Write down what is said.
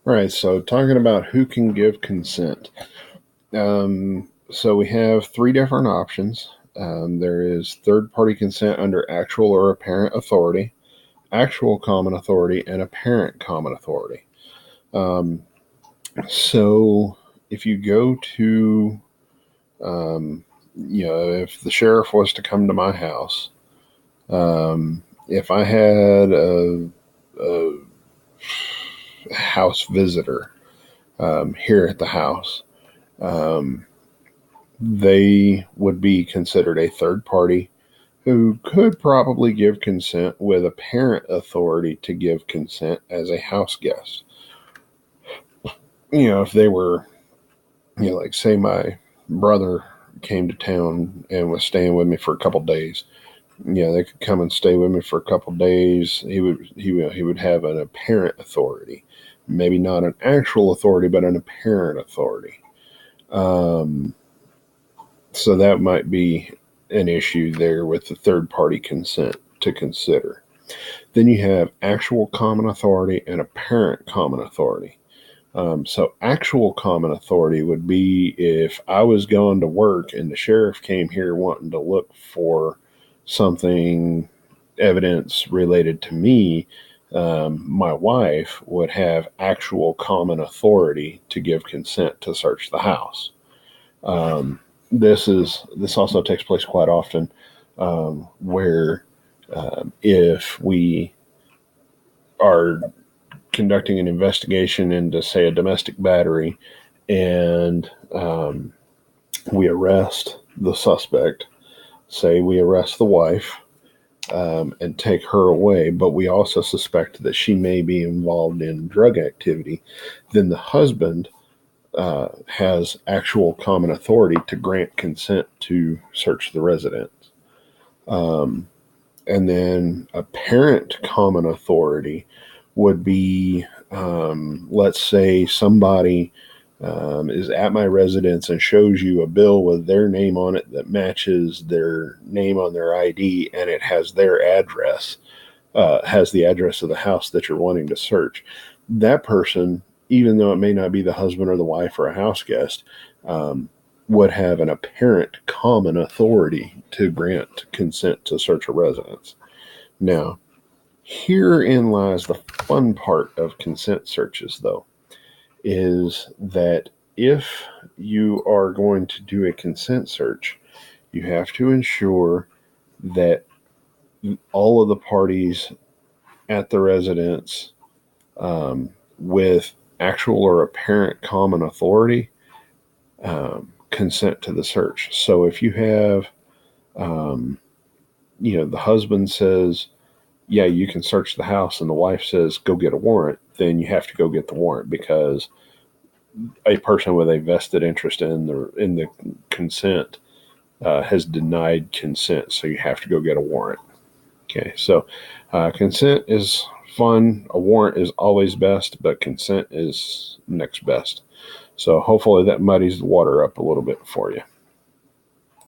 All right, so talking about who can give consent. So we have three different options. There is third party consent under actual or apparent authority, actual common authority, and apparent common authority. Um, so if you go to, if the sheriff was to come to my house, if I had a house visitor here at the house, um, they would be considered a third party who could probably give consent with apparent authority to give consent as a house guest. If they were, like say my brother came to town and was staying with me for a couple days. They could come and stay with me for a couple days. He would have an apparent authority, maybe not an actual authority, but an apparent authority. Um, so that might be an issue there with the third party consent to consider. Then you have actual common authority and apparent common authority. So actual common authority would be if I was going to work and the sheriff came here wanting to look for something, evidence related to me, my wife would have actual common authority to give consent to search the house. Um, this also takes place quite often, where if we are conducting an investigation into, say, a domestic battery, and we arrest the suspect, say we arrest the wife and take her away, but we also suspect that she may be involved in drug activity, then the husband has actual common authority to grant consent to search the residence. Um, and then apparent common authority would be, let's say somebody is at my residence and shows you a bill with their name on it that matches their name on their ID, and it has their address, has the address of the house that you're wanting to search. That person, even though it may not be the husband or the wife or a house guest, would have an apparent common authority to grant consent to search a residence. Now, herein lies the fun part of consent searches, though, is that if you are going to do a consent search, you have to ensure that all of the parties at the residence, with actual or apparent common authority, consent to the search. So if you have, the husband says, yeah, you can search the house, and the wife says, go get a warrant, then you have to go get the warrant, because a person with a vested interest in the consent has denied consent, so you have to go get a warrant. Okay, so consent is fun. A warrant is always best, but consent is next best. So hopefully that muddies the water up a little bit for you.